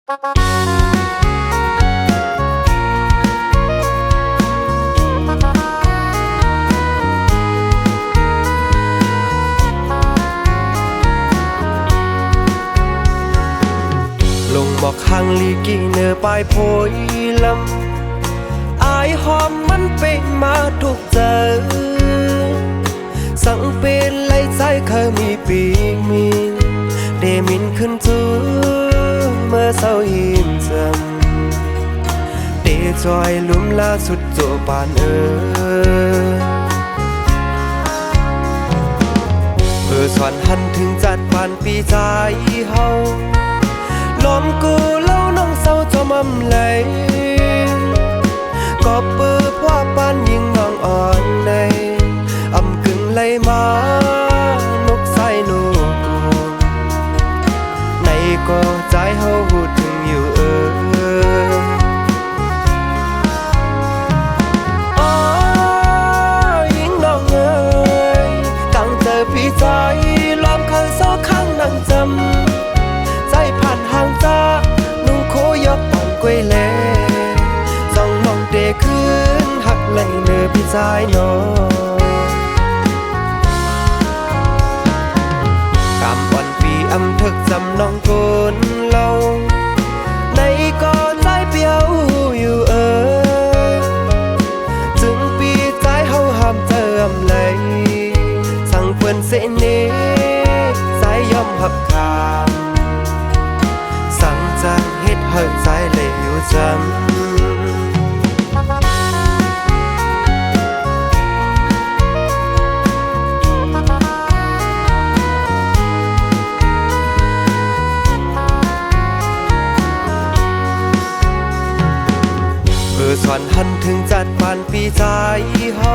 ลงหมอกข้างลีกี่เนอปลายโพยลำอายหอมมันเป็นมาทุกเจอสังเป็นไหลใจเคยมีปีกมีเดมินขึ้นจูเมื่อเศร้ายิ้มจำเดจอยลุ่มล่าสุดโจปานสวนหันถึงจัดปานปีใจเฮาลมกูเล่าน้องเศร้าจมำไหลก็ปื้อว่าปานยิ่งน้องอ่อนในอำกึ่งไหลมานกใส่นูกูในก็ใจเฮาหูถึงอยู่ยิ่งน้องตั้งเจอพี่ใจล้อมคันโซ่ข้างนั่งจำใจผ่านห่างจากนุ่งโคยกปอนกล้วยเล่ส่องมองเดขึ้นหักไหลเนื้อพี่ใจน้อกำอ่อนปีอำทึกจำน้องคนเล่าในก็ใจเปียวอยู่จึงปีใจเฮาห้ามเติมไหลสั่งเปิ้นเสน่ใจยอมหับขาสั่งจังเฮ็ดให้ใจเลยอยู่จำสวนหันถึงจัดปานปีใจเฮา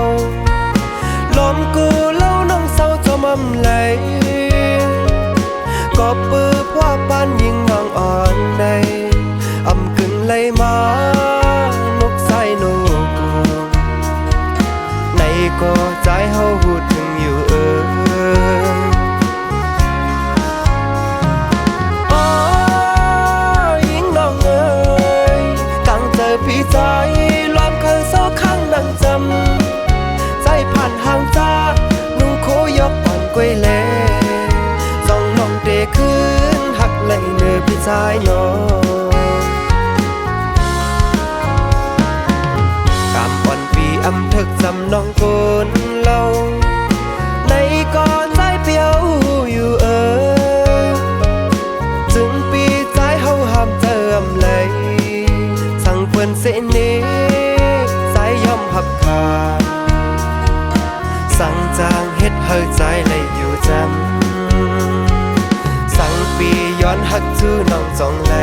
ลมกูเล่าน้องเศร้าจมำไหลก็ปื้อว่าปานยิ่งน้องอ่อนในอำกึ่งไหลมานกใส่นูกูในก็ใจเฮาหูถึงอยู่ยิ่งน้องตั้งเจอพี่ใจล้อมคันโซ่ข้างนั่งจำใจผ่านห่างจากนุ่งโคยกปอนกล้วยเล่ส่องน้องเดขึ้นหักไหลเนื้อพี่ใจน้อกำอ่อนปีอำทึกจำน้องคนเล่าในก็ใจเปียวอยู่จึงปีใจเฮาห้ามเติมไหลสั่งเปิ้นเสน่ใจยอมหับขาสั่งจางเฮ็ดให้ใจเลยอยู่จำสั่งปีย้อนหักจูน้องจองไหล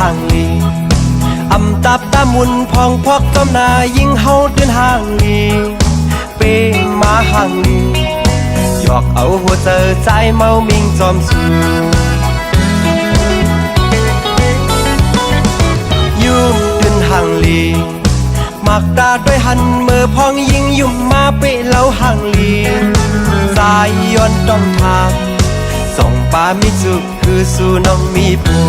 ห่างลีอำตับตามุนพองพอกต้มนายิ่งเฮาเดินห่างลีเป้มาห่างลีหยอกเอาหัวเจอใจเมามิงจอมสูยุ่มเดินห่างลีมักตาด้วยหันเมื่อพองยิ่งยุ่มมาเป้เล่าห่างลีสายย้อนต้องทางส่องป่ามิจุคือสู่น้องมีปู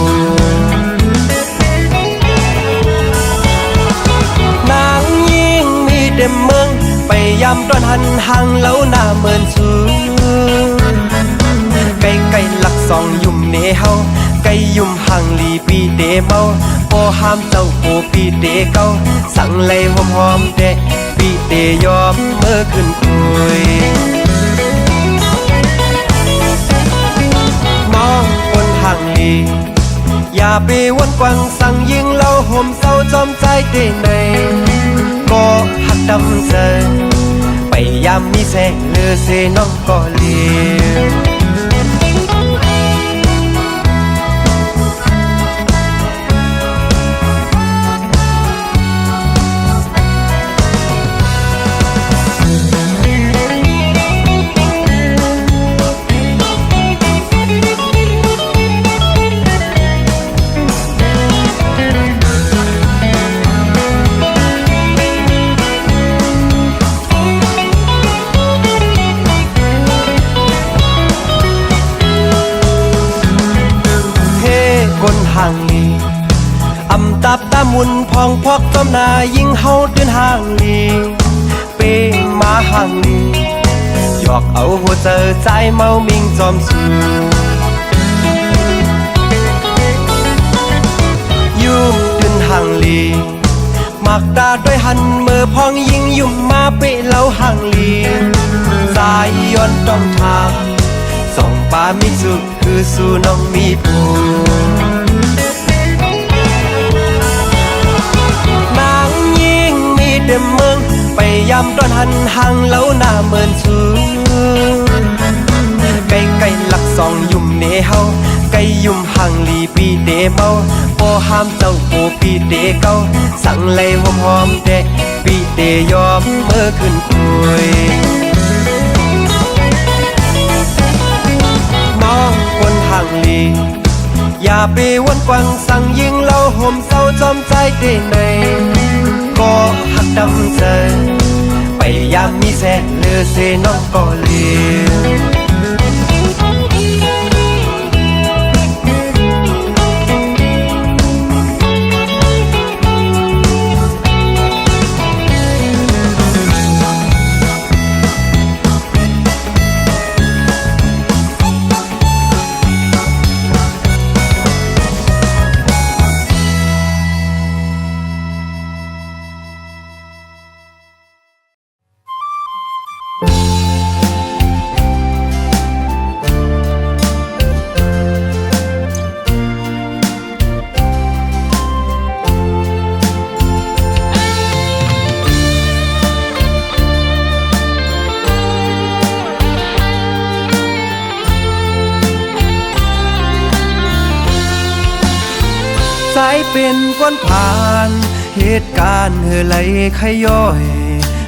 นางยิ่งมีเด็มเมืองไปยำตอนหันห่างแล้วหน้าเหมือนสูไก่ไก่หลักสองยุ่มเนเฮาไก่ยุ่มห่างลีปีเดเมาโอห้ามเจ้าโอปีเดเก้าสั่งเลยหอมหอมเดปีเดยอมเมื่อขึ้นคุยน้องคนห่า อย่าไปวนกวังสั่งยิงเล่าห่มเศร้าจอมใจได้ไหนก็หักดำเจอไปยามมีแสงเลือเสน้องก็เลี้ยวห่างลีอำตับตามุนพองพอกจอมนายิ่งเฮาเดินห่างลีเป้มาห่างลีหยอกเอาหัวเจอใจเมามิงจอมสูยุ่มเดินห่างลีมักตาด้วยหันมือพองยิ่งยุ่มมาเป้เล่าห่างลีสายย้อนต้องทางส่องป่ามิสุดคือสู่น้องมีผู้เดิมเมืองไปยำตอนหันห่างแล้วหน้าเหมือนสูงไก่ไก่หลักสองยุ่มเนเฮาไก่ยุ่มห่างลีปีเดเมาพอห้ามเจ้าโอปีเดเก้าสั่งไล่หอมหอมเดปีเดยอมเมื่อขึ้นคุยน้องคนห่างลีอย่าไปวนกวังสั่งยิงเล่าห่มเศร้าจอมใจได้ไหนก็หักดำเจอไปยามมีแสงเลือเสน้องก็เลี้ยวสายเป็นก้นผ่านเหตุการณ์ไหลขย้อย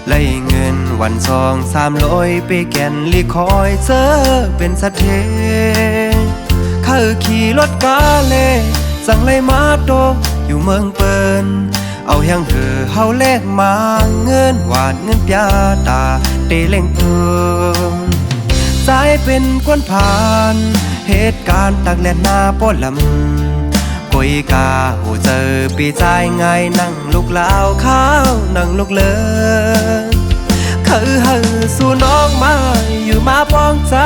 ไหลเงินวัน2-300ไปแก่นลีคอยเจอเป็นสะเทข้าขี่รถกาเลสั่งไล่มาโตอยู่เมืองเปินเอาแห้งเฮาแลกมาเงินหวานเงินยาตาเตเล่งเพิ่มสายเป็นก้นผ่านเหตุการณ์ตักแลนหน้าป้อลำกุยกาหูเจอปีใจไงนั่งลูกลาวข้าวนั่งลูกเลิศคือสู่น้องมาอยู่มาป้องใจ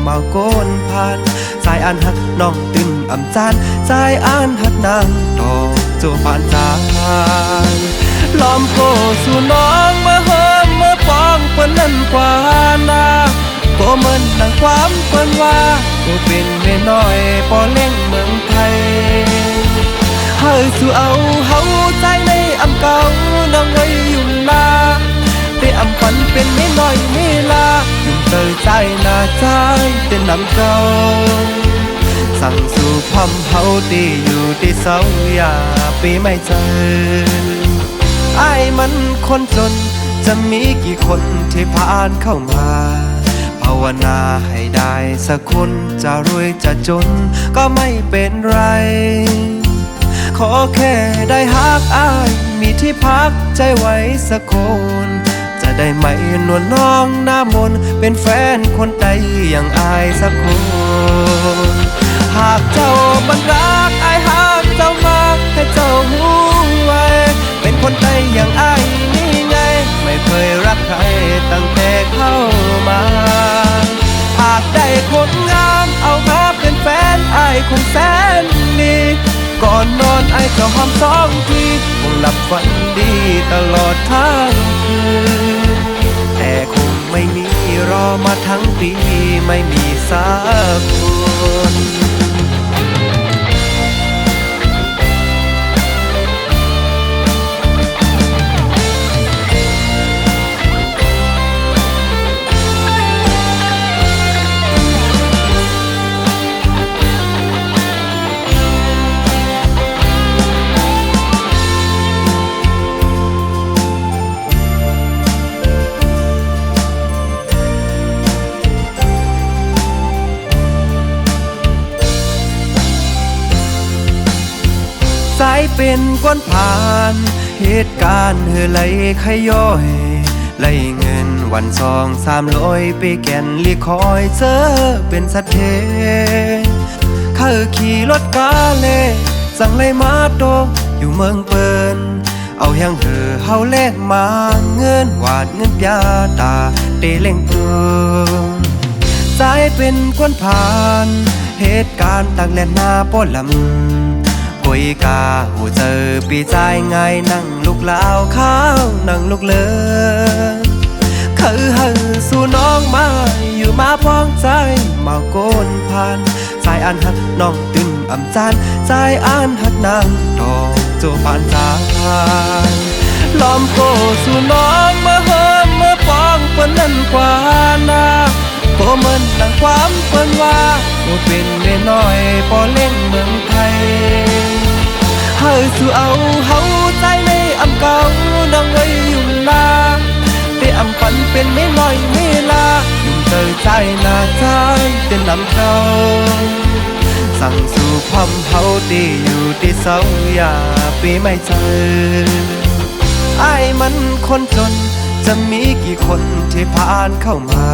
มาโกนผ่านสายอันหักน้องตึงอำจานสายอันหักนางตอกจูผ่านจานล้อมโกสู่น้องมาเฮิมมาป้องเปิ้นนั่นกว่านาโกเหมือนดังความเปิ้นว่าโกเป็นแม่น้อยปอเล่งเมืองไทยสู่เอาเฮาใจในอำเก่าน้องไว้อยู่ลาแต่อำฝันเป็นไม่น้อยไม่ลาอยู่เตยใจหน้าใจเต้นน้ำเก่าสั่งสู่พร้อมเฮาที่อยู่ที่เศร้าอย่าไปไม่เจออ้ายมันคนจนจะมีกี่คนที่ผ่านเข้ามาภาวนาให้ได้สักคนจะรวยจะจนก็ไม่เป็นไรขอแค่ได้ฮักอ้ายมีที่พักใจไว้สักคนจะได้ไหมนวลน้องหน้ามนเป็นแฟนคนใดอย่างอ้ายสักคนหากเจ้ามันรักอ้ายฮักเจ้ามากให้เจ้าหูไว้เป็นคนใดอย่างอ้ายนี่ไงไม่เคยรักใครตั้งแต่เข้ามาหากได้คนงามเอามาเป็นแฟนอ้ายคงแสนดีก่อนนอนไอ้เจ้าหอม2 ทีคงหลับฝันดีตลอดทั้งคืนแต่คงไม่มีรอมาทั้งปีไม่มีสักคน ายเป็นก้นผ่านเหตุการณ์ไหลขย้อยไหลเงินวัน2-300ไปแก่นลีคอยเจอเป็นสัตว์เทข้าขี่รถกาเลสั่งไล่มาโตอยู่เมืองเปินเอาแห้งเฮาแลกมาเงินหวาดเงินยาตาเตเล่งเพิ่มสายเป็นก้นผ่านเหตุการณ์ตั้งแลนหน้าป้อลำกุยกาหูเจอปีใจไงนั่งลูกลาวข้าวนั่งลูกเลิศคือสู่น้องมาอยู่มาพ้องใจมาโกนผ่านสายอันหักน้องตึ้นอำจานสายอันหักนางดอกโจปานจานล้อมโกสู่น้องมาเฮิมมาฟ้องเปิ้นนั่นกว่านาโกเหมือนดังความเปิ้นว่าโอเป็นแม่น้อยปอเล่งเมืองไทยสู่เอาเฮาใจในอำเก่าน้องไว้อยู่ลาได้อำปันเป็นไม่น้อยไม่ลายุ่งเจอใจหน้าใจเป็นนำเก่าสั่งสู่ความเฮาดีอยู่ที่เศร้าอย่าปีไม่เจออ้ายมันคนจนจะมีกี่คนที่ผ่านเข้ามา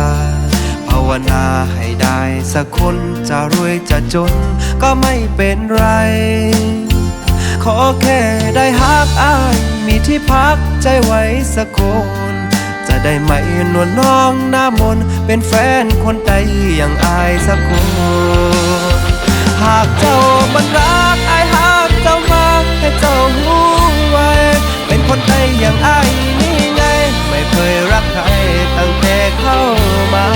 ภาวนาให้ได้สักคนจะรวยจะจนก็ไม่เป็นไรขอแค่ได้ฮักอ้ายมีที่พักใจไว้สักคนจะได้ไหมนวลน้องหน้ามนเป็นแฟนคนใดอย่างอ้ายสักคนหากเจ้ามันรักอ้ายฮักเจ้ามากให้เจ้ารู้ไว้เป็นคนใดอย่างอ้ายนี่ไงไม่เคยรักใครตั้งแต่เข้ามา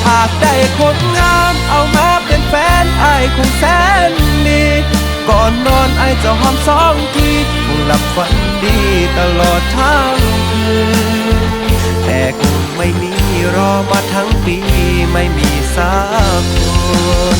หากได้คนงามเอามาเป็นแฟนอ้ายคงแสนดีก่อนนอนไอ้จะหอม2 ทีคงหลับฝันดีตลอดทั้งคืนแต่คงไม่มีรอมาทั้งปีไม่มีสักคน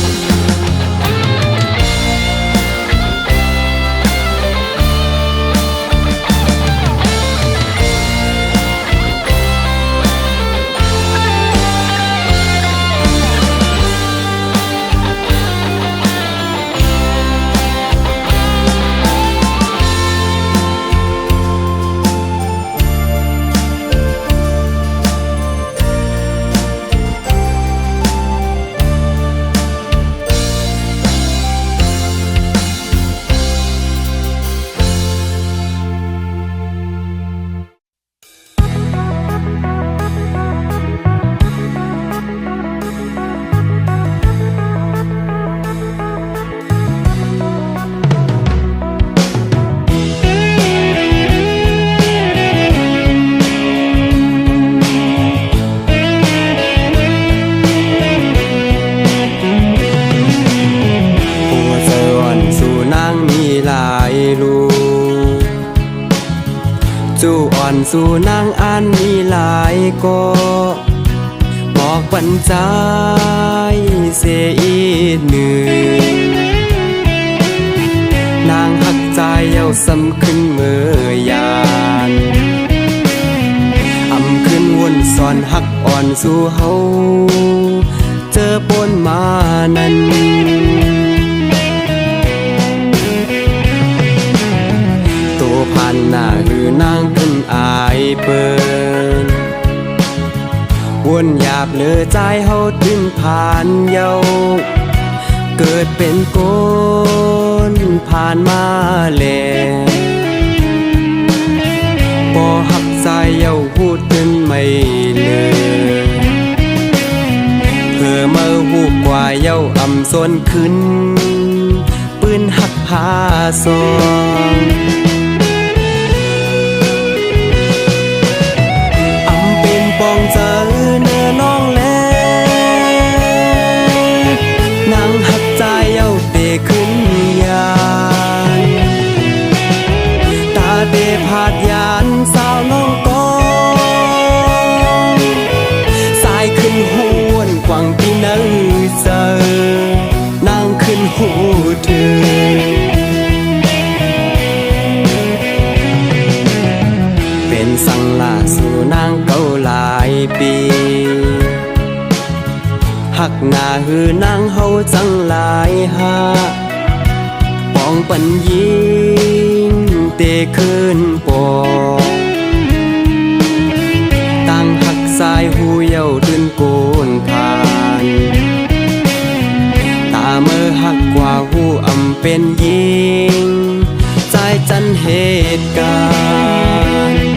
สู่อ่อนสู่นางอันมีหลายก็บอกปัญใจเสียอีหนึ่งนางหักใจเย้าซ้ำขึ้นเมื่อยานอำขึ้นวนสอนหักอ่อนสู่เฮาเจอปนมานั้นผ่านหน้าหือนางขึ้นอายเปิ้นวนหยาบเลือใจเฮาถึงผ่านเยาเกิดเป็นคนผ่านมาแล้วบ่หักใจเยาพูดถึงไม่เลยเพื่อมาหูกว่าเยาอำส่วนขึ้นปืนหักพาซองปองเจอเนื้อน้องแล้วนางหักใจเอาเตะขึ้นยานตาเตะผาดยานสาวน้องกองสายขึ้นหวนกว่างที่นั่งเจอนางขึ้นหูเธอเป็นสังลาสู่นางเก่าหลายปีหักหน้าหือนางเฮาจังหลายหาปอง องปัญญิงเตคืนปองต่างหักสายหูเย้าดืนโกนผ่านตาเมื่อหักกว่าหูอำเป็นยิงใจจันเหตุการณ์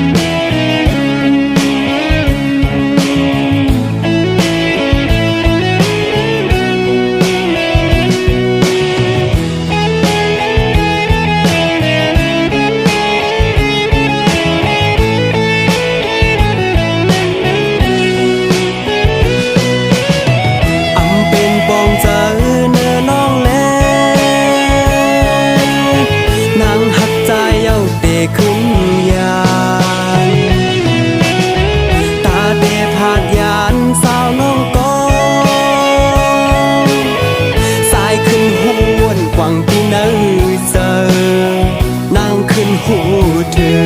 ขึ้นยานตาเดผาดยานสาวน้องกองสายขึ้นหวนกวังที่เนื้อเจอนางขึ้นหูเธอ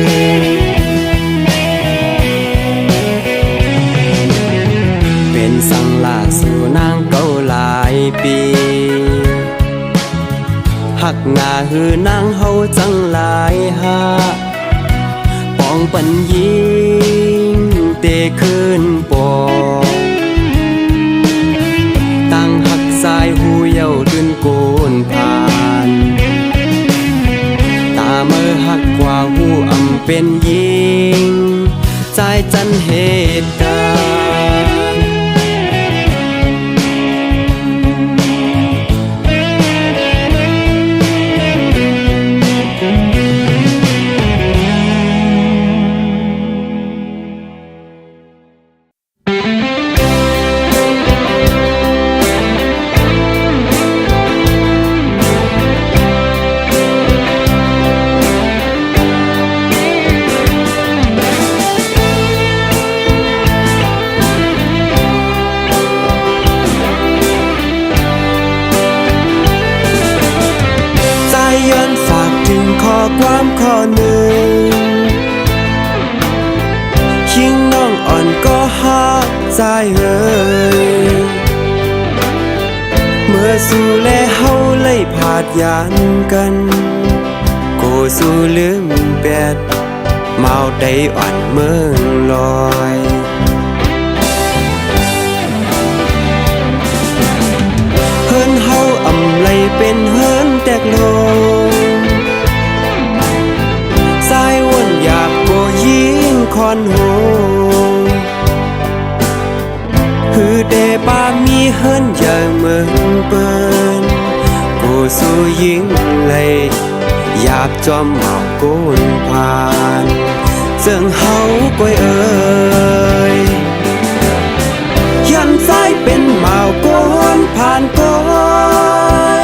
เป็นสังลาสู่นางเก่าหลายปีหักหน้าหือนางเฮาจังหลายหาปองปัญญิงเตคืนปองตั้งหักสายหูเย้าดืนโกนผ่านตาเมื่อหักกว่าหูอำเป็นยิงใจจันเหตุการณ์ย้อนฝากถึงข้อความข้อหนึ่งคิงน้องอ่อนก็หักใจเอ่ยเมื่อสู่แลเฮาเลยผาดยานกันโกสู่ลืมแปดเมาได้อ่อนเมืองลอยเฮินเฮาอำไลเป็นเฮินแตกโลสายวนอยากโกยิงคอนโหฮือเดปามีเฮินอย่างเมืองเปิ้นโกสู่ยิงไลอยากจอมเมาโกนผ่านเจิงเฮาก้อยเอ่ยยันสายเป็นเมาโกนผ่านก้อ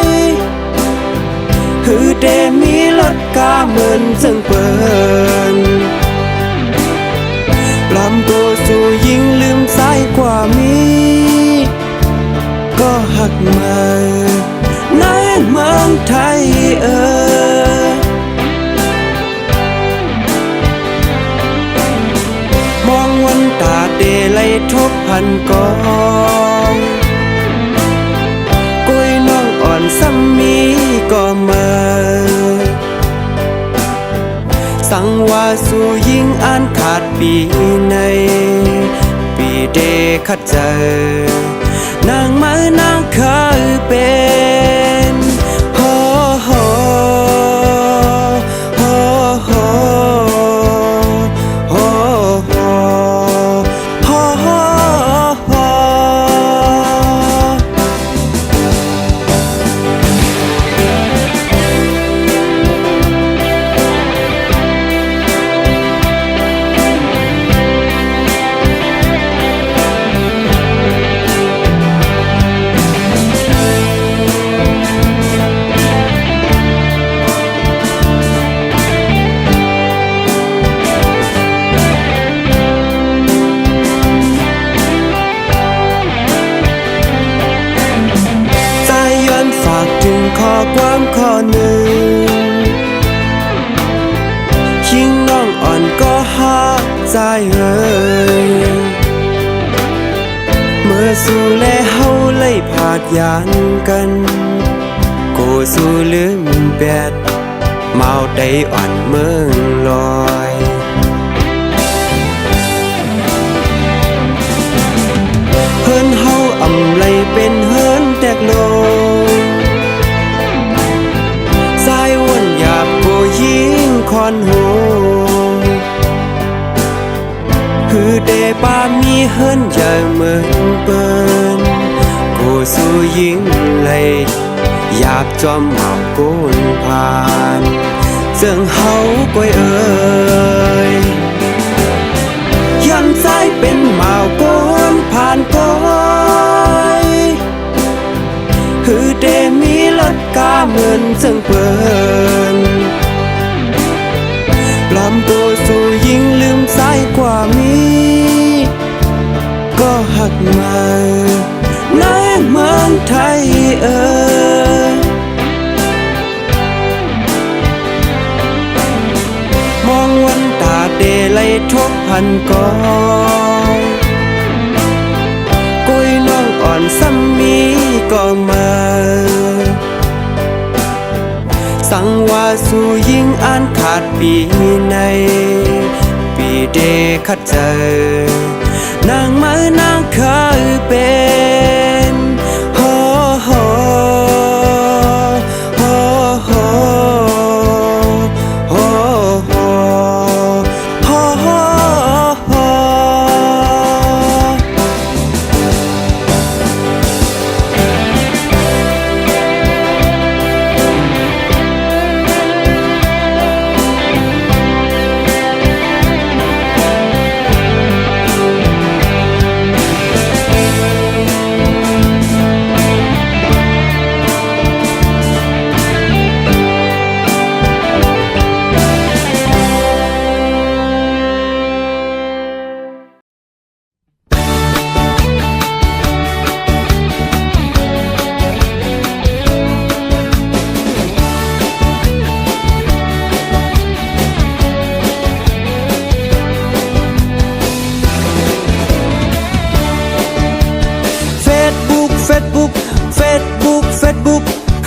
ยฮือเดมีรถกาเหมือนจึงเปิ้นลำโกสู่ยิงลืมสายกว่ามีก็หักมาในเมืองไทยมองวันตาเดไลทบพันกองกุ้ยน้องอ่อนซ้ำมีก็มาสังว่าสู่ยิงอ่านขาดปีในปีเดขัดเจอนางมานางเคยเป็นโฮโฮโฮโฮโฮโฮโฮโฮข้อความข้อหนึ่งคิงน้องอ่อนก็หักใจเอ่ยเมื่อสู่แลเฮาเลยผาดยานกันโกสู่ลืม แปดเมาได้อ่อนเมืองลอยเฮินเฮาอำไลเป็นเฮินแตกโลสายวนหยาบกูยิงคอนหูคือเดป้ามีเฮินใหญ่เหมือนเปิ้นกูสู้ยิงเลยอยากจอมเมากูนผ่านเจิงเฮาก้อยเอ่ยยันสายเป็นเมากูนผ่านก้อยคือเดมีรถกาเหมือนเจิงเปิ้นปลอมตัวสู้ยิงลืมสายกว่ามีก็หักมาในเมืองไทยมองวันตาเดไลทบพันกองกุยน้องอ่อนซ้ำมีก็มาสังว่าสู่ยิ่งอ่านขาดปีในปีเดคัดเจอนางมานางเคยเป็นโฮโฮโฮโฮโฮโฮโฮโฮ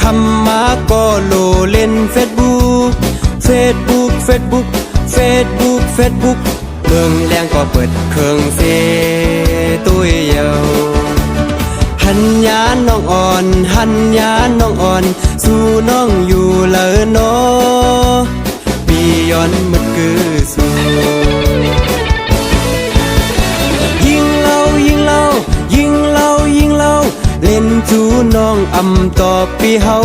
คำมาก็โลเล่นเฟซบุ๊กเมืองแรงก็เปิดเครื่องเฟตุ้ยเยาหันยาน้องอ่อนสู่น้องอยู่เลยเนาะปีย้อนมึดคือสู่ยิงเล่าเล่นจูน้องอำต่อปีเฮา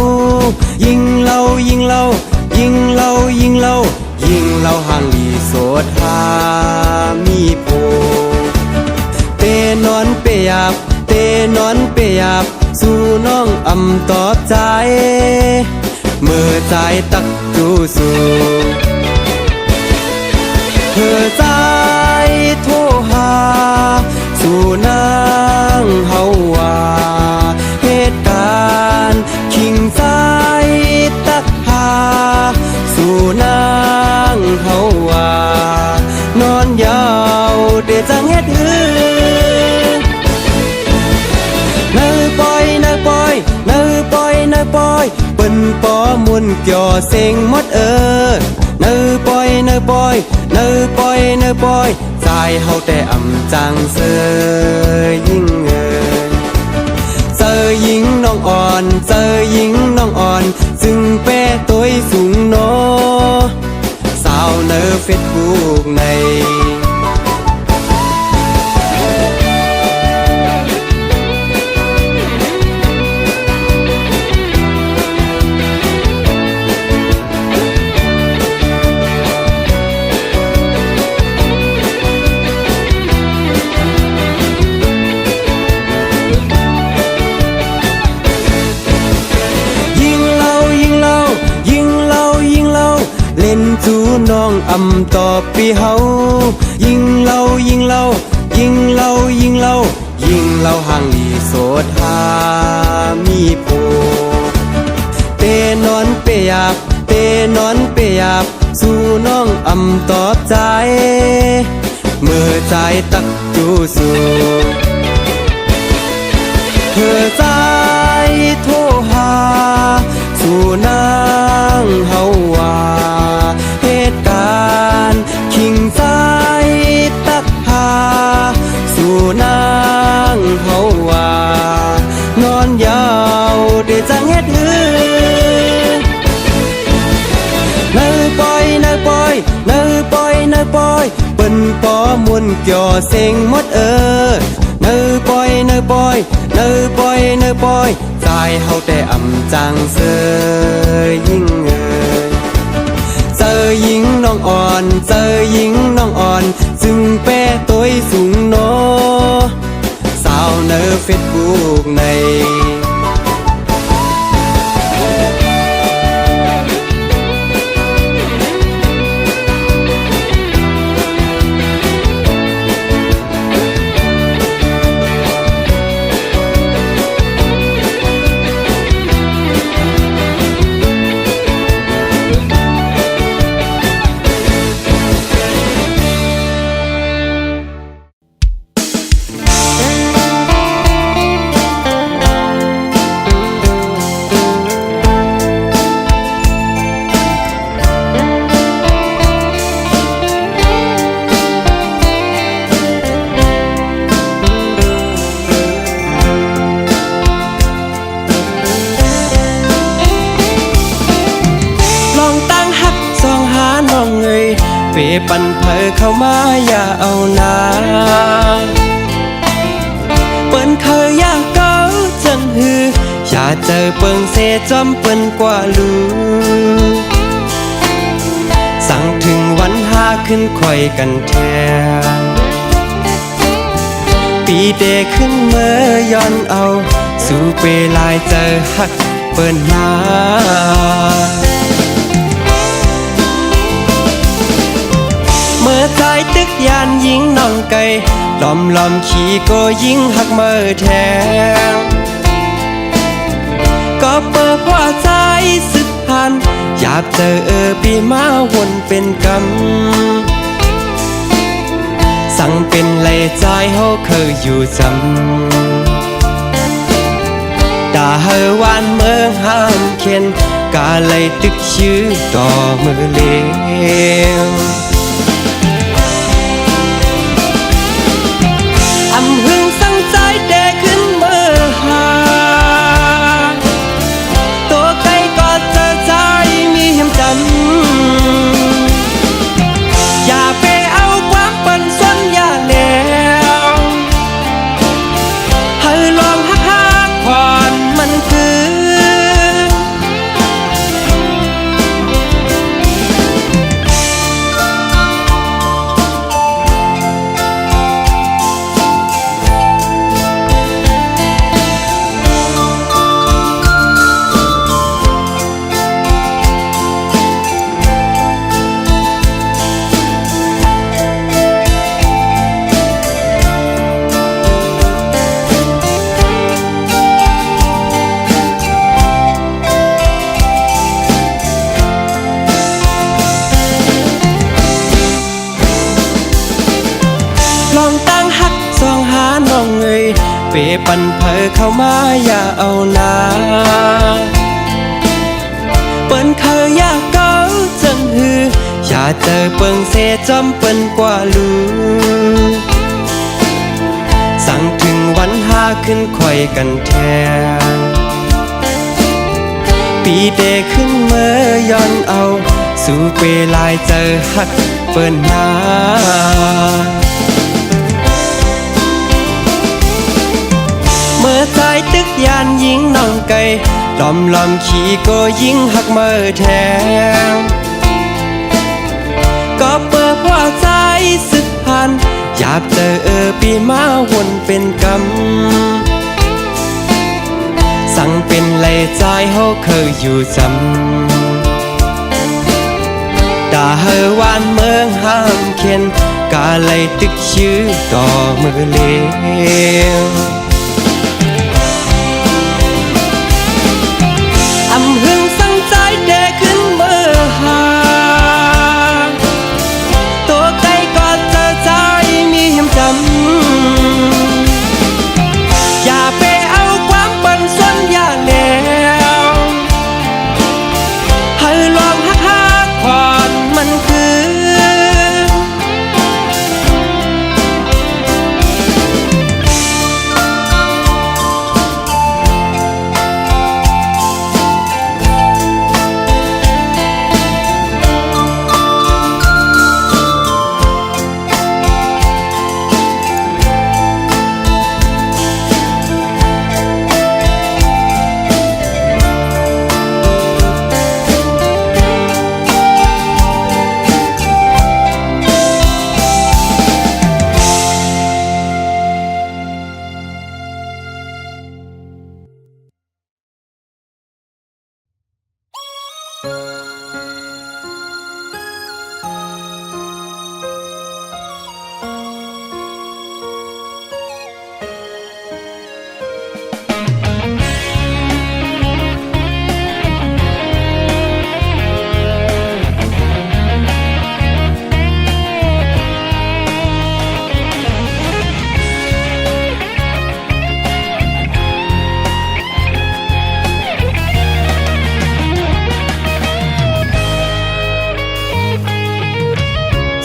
ยิงเล่าห่างลีโสดหามีโพเตนอนเปียบสู่น้องอำตอบใจเมื่อใจตักจูสู่เธอใจโทรหาสู่นางเฮาว่าเหตุการณ์คิงใจตักหาสู่นางเฮาว่านอนยาวเดจังเฮ็ดหือเนื้อปอยเปิ้นปอมุนเกี่ยวเสียงหมดเนื้อปอยใจเฮาแต่อำจังเสยยิ่งเจอยิงน้องอ่อนจึงแป้ตัวสูงโนสาวเนื้อเฟซบุ๊กในจูน้องอำต่อปีเฮายิงเล่าห่างลีโสดหามีโพเตนอนเปียบสู่น้องอำตอบใจเมื่อใจตักจูสู่เธอใจโทรหาสู่นาง เกี่ยวเสียงหมดเนอปอยเนอปอยเนอปอยเนอปอยใจเฮาแต่อ่ำจางเสยยิ่งเจอหญิงน้องอ่อนเจอหญิงน้องอ่อนจึงแป้ตัวสูงโนสาวเนอเฟซบุ๊กในเปปันเพอเข้ามาอย่าเอานาเปิ้นเคยอยากเก้าจังฮืออย่าเจอเปิงเสจอมเปิ้นกว่าลูสั่งถึงวันหาขึ้นคอยกันแทนปีเดขึ้นเมื่อย้อนเอาสู่เปลายเจอฮักเปิ้นมาเมื่อใจตึกยานยิงน้องไก่ลอมขี่ก็ยิงหักเมื่อแทงก็เปิดว่าใจสึกพันอยากเจอปีมาวนเป็นกำสั่งเป็นเลยใจเฮาเคยอยู่จำด่าเฮาวานเมืองห้ามเข็นกาเลยตึกชื่อต่อมือเลี้ยงอำหึงสั่งใจแดขึ้นเมื่อหาตัวไก่ก็เจอใจมีเหี่ยมจำอย่าไปเอาความปั่นส้นอย่าแล้วให้ลองหักผ่อนมันคือลองตั้งหักสองหาน้องเปปันเพอเข้ามาอย่าเอานาเปิ้นเคยอยากเก้าจังฮืออย่าเจอเปิงเสจอมเปิ้นกว่าลูสั่งถึงวันหาขึ้นคอยกันแทนปีเดขึ้นเมื่อย้อนเอาสู่เปลายเจอหักเปิ้นมาเมื่อใจตึกยานยิงน้องไก่ลอมขี่ก็ยิงหักเมื่อแทงก็เปิดว่าใจสึกพันอยากเจอปีมาวนเป็นกำสั่งเป็นเลยใจเฮาเคยอยู่จำด่าเฮาวานเมืองห้ามเข็นกาเลยตึกชื่อต่อมือเลี้ยงอำหึงสั่งใจแดขึ้นเมื่อหาตัวไก่ก็เจอใจมีเหี่ยมจำอย่าไปเอาความปั่นส้นอย่าแล้วให้ลองหักผ่อนมันคือ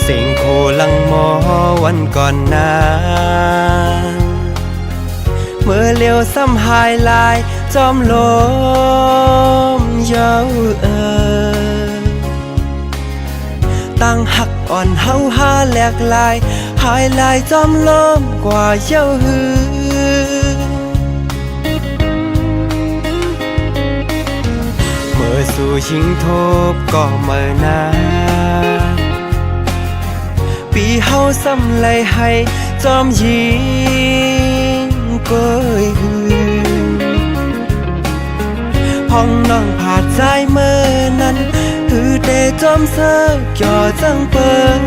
เสียงโคลังมอวันก่อนนานเมื่อเลี้ยวซ้ำหายลายจอมลมเย้าตั้งหักอ่อนเฮาหาแหลกลายหายลายจอมลมกว่าเย้าหือเมื่อสู่ชิงทบก็เมื่อนานปีเฮาซ้ำไหลให้จอมยิงเกยหือห้องน้องผาดใจเมื่อนั้นหือเดจอมเสือจ่อจังเปิง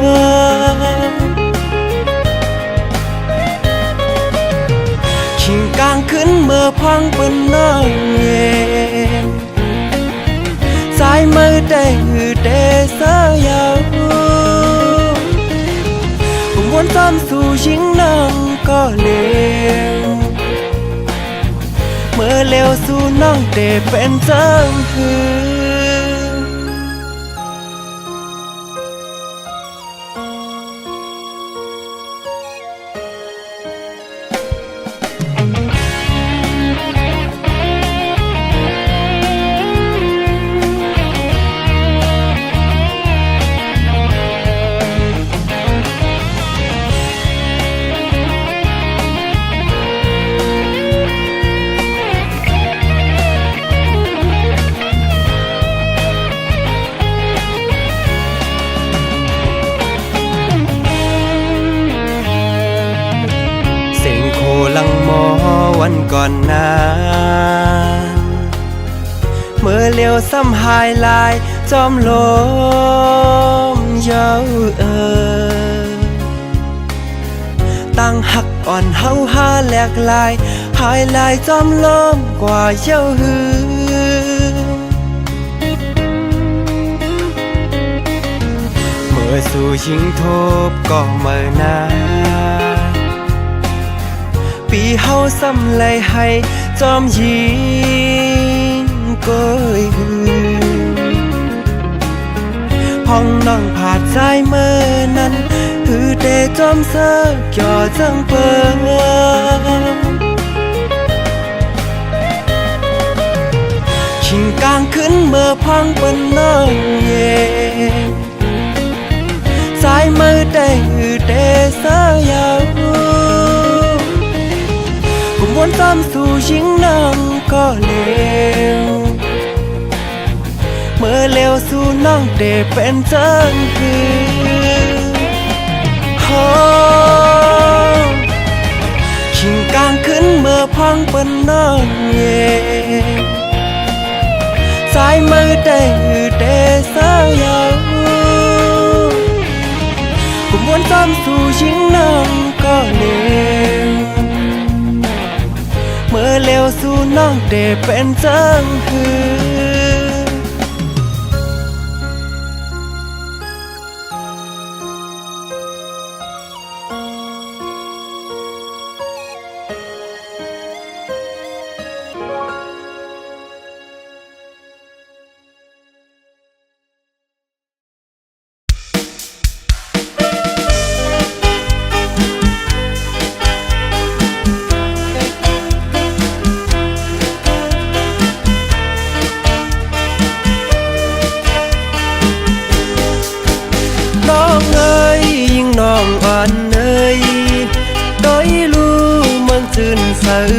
ขิงกลางขึ้นเมื่อพังเป็นน้องเย็นสายมือได้หือเดเสือยาววนซ้ำสู่ชิงน้องก็เลวเมื่อเลวสู่น้องเดเป็นจังหือลังมอวันก่อนนานเมื่อเลี้ยวซ้ำหายลายจอมลมเย้าตั้งหักอ่อนเฮาหาแหลกลายหายลายจอมลมกว่าเย้าหือเมื่อสู่ชิงทบก็เมื่อนานปีเฮาซ้ำไหลให้จอมยิงเกยหือห้องน้องผาดใจเมื่อนั้นหือเดจอมเสือจ่อจังเปิงขิงกลางขึ้นเมื่อพังเป็นน้องเย็นสายมือได้หือเดเสือยาววนซ้ำสู่ชิงน้องก็เลวเมื่อเลวสู่น้องเดเป็นจังหือชิงกลางขึ้นเมื่อพังเป็นน้องเย็นสายมือได้หือเดเสือยาววนซ้ำสู่ชิงน้องก็เลวเมื่อเลวสู่น้องเดเป็นจังหือ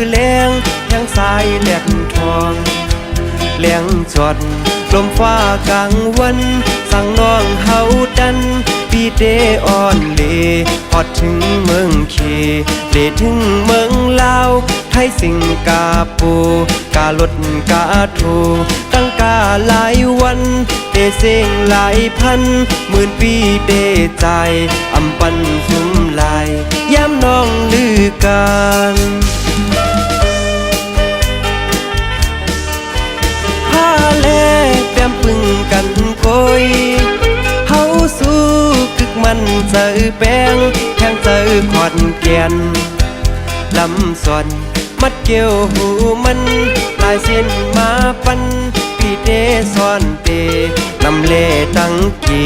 แหลงแห่งสายแหลกทองแหลงจอดลมฟ้ากลางวันสั่งน้องเฮาดันปีเดอ่อนเลฮอดถึงเมืองเคเลถึงเมืองลาวไทยสิงคโปร์กาลดกาโทตั้งก กาหลายวันเดเสียงหลายพันหมื่นปีเดใจอำปันสุมลายย้ำน้องลือกันผ้าแลแต้มปึงกันโกยเฮาสู้กึกมันเจอแป้งแข่งเจอขอนแก่นลำสอนมัดเกี่ยวหูมันลายเส้นมาปันปีเดซ้อนเตนำเล่ตั้งกี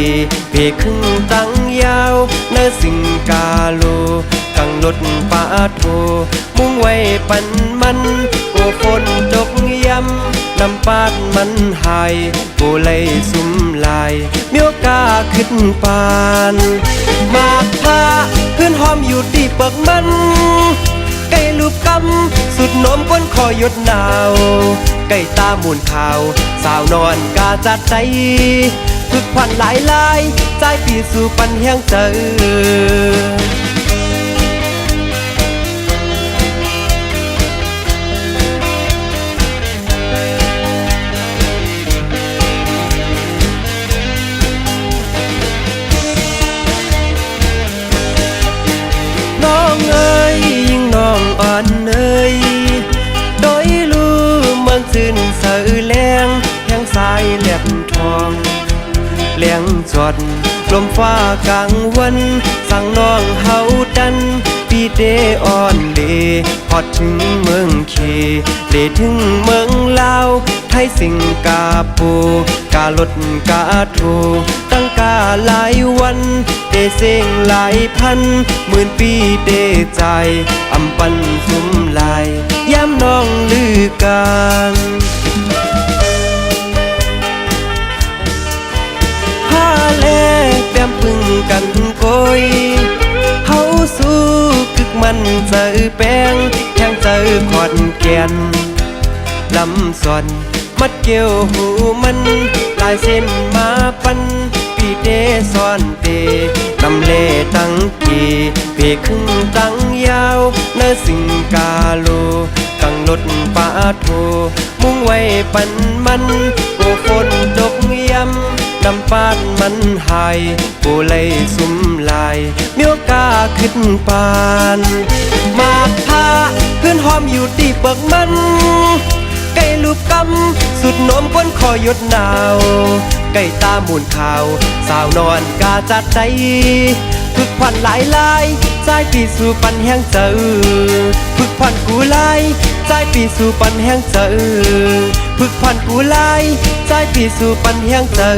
เพครึ่งตั้งยาวเนื้อสิงกาโลกังลดปาโทมุ่งไว้ปันมันโกฝนตกยำนำปาดมันหายโกเลยสุมลายมีโอกาสขึ้นปานมากพาพื้นหอมอยู่ที่เปิกมันไก่ลูกกำสุดโน้มก้นคอยดหนาวไก่ตาหมุนข่าวสาวนอนกาจัดใจฝึกพันหลายใจปีสู่ปันแห้งเจอน้องเอ๋ยยิ่งน้องอ่อนเอ๋ยโดยรู้เมืองซื่นเสือแรงแห่งสายแหลมทองเลี้ยงจดลมฟ้ากลางวันสั่งน้องเฮาดันปีเดอ่อนเลพอดถึงเมืองเคเลถึงเมืองลาวไทยสิงกาปูกาลดกาโทตั้งกาหลายวันเดเสียงหลายพันหมื่นปีเดใจอำปันสุมลายย้ำน้องลือกันผ้าแลแต้มปึงกันโกยเฮาสู้กึกมันเจอแป้งแข่งเจอขอนแก่นลำสอนมัดเกี่ยวหูมันลายเส้นมาปันปีเดซ้อนเตนำเล่ตั้งกีเพครึ่งตั้งยาวเนื้อสิงกาโลกังลดปาโทมุ่งไว้ปันมันโกฝนตกยำนำปาดมันหายโกเลยสุมลายมีโอกาสขึ้นปานมากพาพื้นหอมอยู่ที่เปิกมันไก่ลูกกำสุดโน้มก้นคอยดหนาวไก่ตาหมุนข่าวสาวนอนกาจัดใจฝึกพันหลายใจปีสู่ปันแห้งเจอฝึกพันกูหลายใจปีสู่ปันแห้งเจอฝึกพันกูหลายใจปีสู่ปันแห้งเจอ